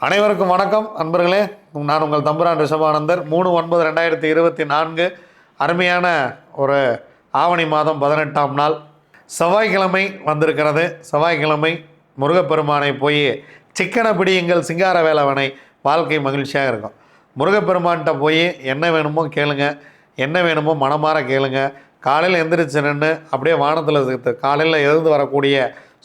அனைவருக்கும் வணக்கம் நண்பர்களே. நான் உங்கள் தம்புரான் ரிஷபானந்தர். 3/9/2024 அருமையான ஒரு ஆவணி மாதம் 18ஆம் நாள் செவ்வாய்க்கிழமை வந்திருக்கிறது. செவ்வாய்க்கிழமை முருகப்பெருமானை போய் சிக்கனை பிடியுங்கள் சிங்கார வேலவனை, வாழ்க்கை மகிழ்ச்சியாக இருக்கும். முருகப்பெருமான்கிட்ட போய் என்ன வேணுமோ கேளுங்க, என்ன வேணுமோ மனமாற கேளுங்க. காலையில் எந்திரிச்சு நின்று அப்படியே வானத்தில் காலையில் எழுந்து வரக்கூடிய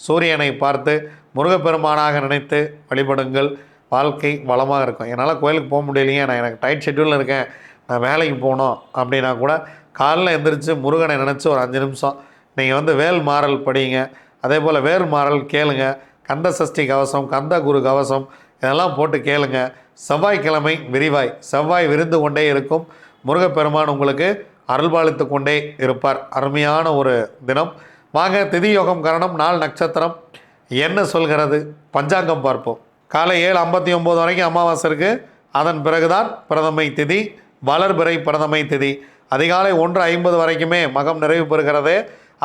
சூரியனை பார்த்து முருகப்பெருமானாக நினைத்து வழிபடுங்கள். வாழ்க்கை வளமாக இருக்கும். என்னால் கோயிலுக்கு போக முடியலையே, நான் எனக்கு டைட் ஷெட்யூலில் இருக்கேன், நான் வேலைக்கு போகணும் அப்படின்னா கூட காலையில் எந்திரிச்சு முருகனை நினச்சி ஒரு 5 நிமிஷம் நீங்கள் வேல் மாறல் படிங்க. அதே போல் வேல் மாறல் கேளுங்க. கந்த சஷ்டி கவசம், கந்த குரு கவசம் இதெல்லாம் போட்டு கேளுங்க. செவ்வாய்க்கிழமை விரிவாய் செவ்வாய் விருந்து கொண்டே இருக்கும். முருகப்பெருமான் உங்களுக்கு அருள்பாலித்து கொண்டே இருப்பார். அருமையான ஒரு தினம். வாங்க, திதி யோகம் கரணம் நாள் நட்சத்திரம் என்ன சொல்கிறது பஞ்சாங்கம் பார்ப்போம். காலை 7:59 வரைக்கும் அமாவாசை இருக்குது. அதன் பிறகுதான் பிரதமை திதி, வளர்பிறை பிரதமை திதி. அதிகாலை 1:50 வரைக்குமே மகம் நிறைவு பெறுகிறது.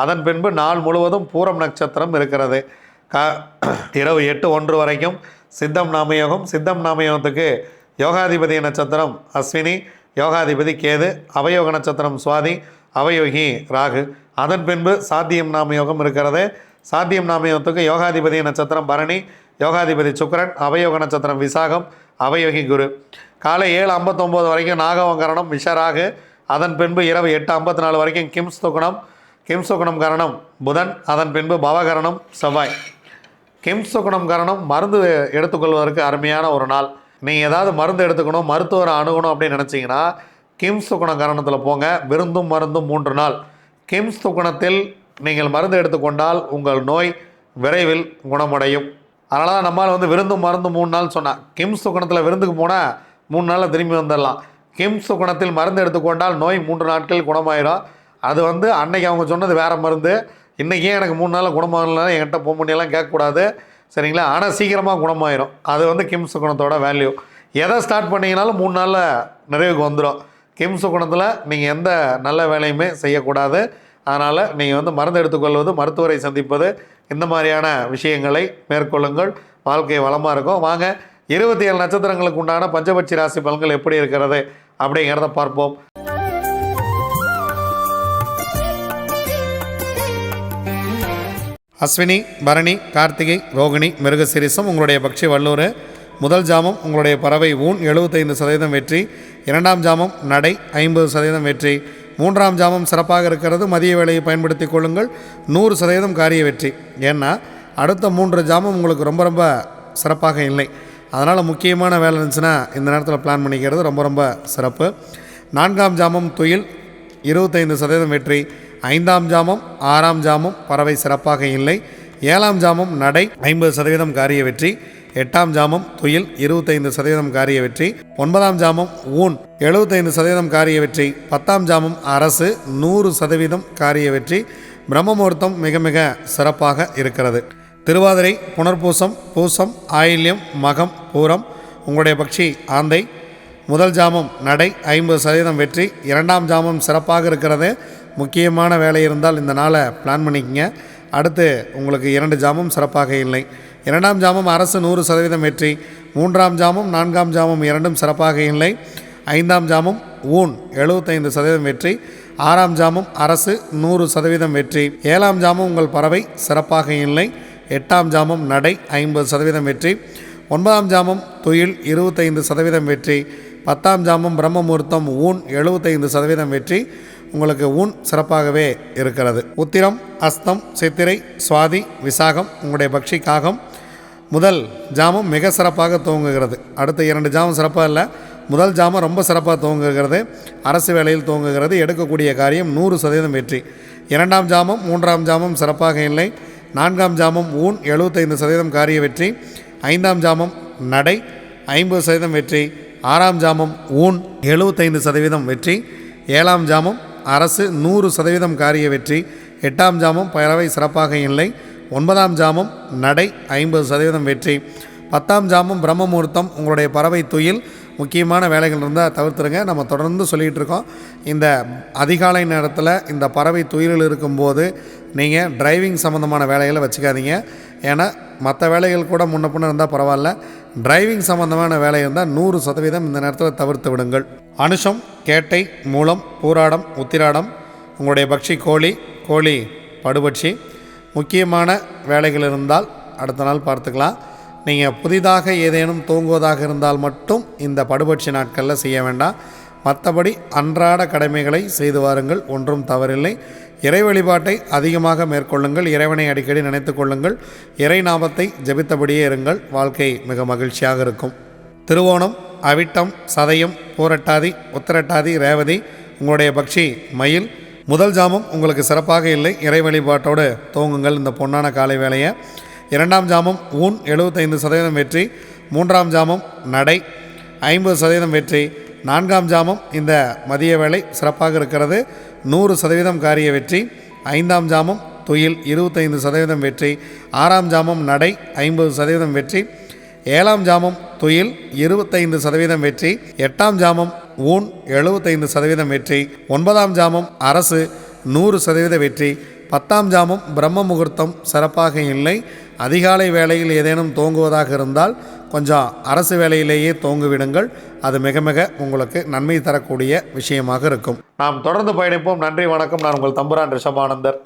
அதன் பின்பு நாள் முழுவதும் பூரம் நட்சத்திரம் இருக்கிறது. இரவு 8:01 வரைக்கும் சித்தம் நாமயோகம். சித்தம் நாமயோகத்துக்கு யோகாதிபதி நட்சத்திரம் அஸ்வினி, யோகாதிபதி கேது, அவயோக நட்சத்திரம் சுவாதி, அவயோகி ராகு. அதன் பின்பு சாத்தியம் நாமயோகம் இருக்கிறது. சாத்தியம் நாமயோகத்துக்கு யோகாதிபதி நட்சத்திரம் பரணி, யோகாதிபதி சுக்கிரன், அவயோக நட்சத்திரம் விசாகம், அவயோகி குரு. காலை 7:59 வரைக்கும் நாகவங்கரணம் விஷராகு. அதன் பின்பு இரவு 8:54 வரைக்கும் கிம்சுகுணம் கரணம் புதன். அதன் பின்பு பவகரணம் செவ்வாய். கிம்சுகுணம் கரணம் மருந்து எடுத்துக்கொள்வதற்கு அருமையான ஒரு நாள். நீங்கள் ஏதாவது மருந்து எடுத்துக்கணும், மருத்துவரை அணுகணும் அப்படின்னு நினச்சிங்கன்னா கிம்சுகுணம் கரணத்தில் போங்க. விருந்தும் மருந்தும் 3 நாள். கிம்சுகுணத்தில் நீங்கள் மருந்து எடுத்துக்கொண்டால் உங்கள் நோய் விரைவில் குணமடையும். அதனால தான் நம்மளால் விருந்தும் மருந்து 3 நாள் சொன்னால், கிம்ஸ் சுகுணத்தில் விருந்துக்கு போனால் 3 நாளில் திரும்பி வந்துடலாம். கிம்ஸ் சுகுணத்தில் மருந்து எடுத்துக்கொண்டால் நோய் 3 நாட்கள் குணமாயிடும். அது அன்னைக்கு அவங்க சொன்னது வேறு மருந்து. இன்றைக்கே எனக்கு 3 நாளில் குணமாகலாம் என்கிட்ட போக முடியலாம் கேட்கக்கூடாது, சரிங்களா? ஆனால் சீக்கிரமாக குணமாயிரும். அது கிம்ஸ் சுகுணத்தோட வேல்யூ. எதை ஸ்டார்ட் பண்ணிங்கனாலும் 3 நாளில் நிறைவுக்கு வந்துடும். கிம்ஸ் சுகுணத்தில் நீங்கள் எந்த நல்ல வேலையுமே செய்யக்கூடாது. அதனால் நீங்கள் மருந்து எடுத்துக்கொள்வது, மருத்துவரை சந்திப்பது, இந்த மாதிரியான விஷயங்களை மேற்கொள்ளுங்கள். வாழ்க்கை வளமாக இருக்கும். வாங்க, 27 நட்சத்திரங்களுக்கு உண்டான பஞ்சபட்சி ராசி பலன்கள் எப்படி இருக்கிறது அப்படிங்கிறத பார்ப்போம். அஸ்வினி, பரணி, கார்த்திகை, ரோகிணி, மிருகசிரிசம் உங்களுடைய பக்ஷி வல்லூர். முதல் ஜாமம் உங்களுடைய பறவை ஊன் 75% வெற்றி. 2ஆம் ஜாமம் நடை 50% வெற்றி. 3ஆம் ஜாமம் சிறப்பாக இருக்கிறது. மதிய வேலையை பயன்படுத்தி கொள்ளுங்கள். 100% காரிய வெற்றி. ஏன்னா அடுத்த 3 ஜாமம் உங்களுக்கு ரொம்ப ரொம்ப சிறப்பாக இல்லை. அதனால் முக்கியமான வேலை இருந்துச்சுன்னா இந்த நேரத்தில் பிளான் பண்ணிக்கிறது ரொம்ப ரொம்ப சிறப்பு. 4ஆம் ஜாமம் துயில் 25% வெற்றி. 5ஆம் ஜாமம் 6ஆம் ஜாமம் பறவை சிறப்பாக இல்லை. 7ஆம் ஜாமம் நடை 50% காரிய வெற்றி. 8ஆம் ஜாமம் துயில் 25% காரிய வெற்றி. 9ஆம் ஜாமம் ஊன் 75% காரிய வெற்றி. 10ஆம் ஜாமம் அரசு 100% காரிய வெற்றி. பிரம்ம முகூர்த்தம் மிக மிக சிறப்பாக இருக்கிறது. திருவாதிரை, புனர்பூசம், பூசம், ஆயில்யம், மகம், பூரம் உங்களுடைய பக்ஷி ஆந்தை. முதல் ஜாமம் நடை 50% வெற்றி. 2ஆம் ஜாமம் சிறப்பாக இருக்கிறது. முக்கியமான வேலை இருந்தால் இந்த நாளை பிளான் பண்ணிக்கங்க. அடுத்து உங்களுக்கு 2 ஜாமம் சிறப்பாக இல்லை. 2ஆம் ஜாமம் அரசு 100% வெற்றி. 3ஆம் ஜாமம் 4ஆம் ஜாமம் இரண்டும் சிறப்பாக இல்லை. 5ஆம் ஜாமம் ஊன் 75% வெற்றி. 6ஆம் ஜாமம் அரசு 100% வெற்றி. 7ஆம் ஜாமம் உங்கள் பறவை சிறப்பாக இல்லை. 8ஆம் ஜாமம் நடை 50% வெற்றி. 9ஆம் ஜாமம் துயில் 25% வெற்றி. 10ஆம் ஜாமம் பிரம்ம முகூர்த்தம் ஊன் 75% வெற்றி. உங்களுக்கு ஊன் சிறப்பாகவே இருக்கிறது. உத்திரம், அஸ்தம், சித்திரை, சுவாதி, விசாகம் உங்களுடைய பக்ஷி காகம். முதல் ஜாமம் மிக சிறப்பாக துவங்குகிறது. அடுத்த 2 ஜாமம் சிறப்பாக இல்லை. முதல் ஜாமம் ரொம்ப சிறப்பாக துவங்குகிறது. அரசு வேலையில் துவங்குகிறது. எடுக்கக்கூடிய காரியம் 100% வெற்றி. 2ஆம் ஜாமம் 3ஆம் ஜாமம் சிறப்பாக இல்லை. 4ஆம் ஜாமம் ஊன் 75% காரிய வெற்றி. 5ஆம் ஜாமம் நடை 50% வெற்றி. 6ஆம் ஜாமம் ஊன் 75% வெற்றி. 7ஆம் ஜாமம் அரசு 100% காரிய வெற்றி. 8ஆம் ஜாமம் பறவை சிறப்பாக இல்லை. 9ஆம் ஜாமம் நடை 50% வெற்றி. 10ஆம் ஜாமம் பிரம்ம முகூர்த்தம் உங்களுடைய பறவை துயில் முக்கியமான வேலைகள் இருந்தால் தவிர்த்துருங்க. நம்ம தொடர்ந்து சொல்லிகிட்டு இருக்கோம், இந்த அதிகாலை நேரத்தில் இந்த பறவை துயிலில் இருக்கும்போது நீங்கள் டிரைவிங் சம்மந்தமான வேலைகளை வச்சுக்காதீங்க. ஏன்னா மற்ற வேலைகள் கூட முன்ன பின்ன இருந்தால் பரவாயில்ல, டிரைவிங் சம்மந்தமான வேலை இருந்தால் 100% இந்த நேரத்தில் தவிர்த்து விடுங்கள். அனுஷம், கேட்டை, மூலம், பூராடம், உத்திராடம் உங்களுடைய பட்சி கோழி படுபட்சி. முக்கியமான வேலைகள் இருந்தால் அடுத்த நாள் பார்த்துக்கலாம். நீங்கள் புதிதாக ஏதேனும் தூங்குவதாக இருந்தால் மட்டும் இந்த படுபட்சி நாட்களில் செய்ய வேண்டாம். மற்றபடி அன்றாட கடமைகளை செய்து வாருங்கள், ஒன்றும் தவறில்லை. இறை வழிபாட்டை அதிகமாக மேற்கொள்ளுங்கள், இறைவனை அடிக்கடி நினைத்து கொள்ளுங்கள், இறை நாமத்தை ஜபித்தபடியே இருங்கள், வாழ்க்கை மிக மகிழ்ச்சியாக இருக்கும். திருவோணம், அவிட்டம், சதயம், பூரட்டாதி, உத்திரட்டாதி, ரேவதி உங்களுடைய பக்ஷி மயில். முதல் ஜாமம் உங்களுக்கு சிறப்பாக இல்லை, இறை வழிபாட்டோடு தூங்குங்கள் இந்த பொன்னான காலை வேளையை. இரண்டாம் ஜாமம் ஊன் 75% வெற்றி. மூன்றாம் ஜாமம் நடை 50% வெற்றி. நான்காம் ஜாமம் இந்த மதிய வேளை சிறப்பாக இருக்கிறது, 100% காரிய வெற்றி. ஐந்தாம் ஜாமம் துயில் 25% வெற்றி. ஆறாம் ஜாமம் நடை 50% வெற்றி. ஏழாம் ஜாமம் துயில் 25% வெற்றி. எட்டாம் ஜாமம் ஊன் 75% வெற்றி. ஒன்பதாம் ஜாமம் அரசு 100% வெற்றி. 10ஆம் ஜாமம் பிரம்ம முகூர்த்தம் சிறப்பாக இல்லை. அதிகாலை வேளையில் ஏதேனும் தூங்குவதாக இருந்தால் கொஞ்சம் அரசு வேலையிலேயே தூங்கிவிடுங்கள், அது மிக மிக உங்களுக்கு நன்மை தரக்கூடிய விஷயமாக இருக்கும். நாம் தொடர்ந்து பயணிப்போம். நன்றி, வணக்கம். நான் உங்கள் தம்புரான் ரிஷபானந்தர்.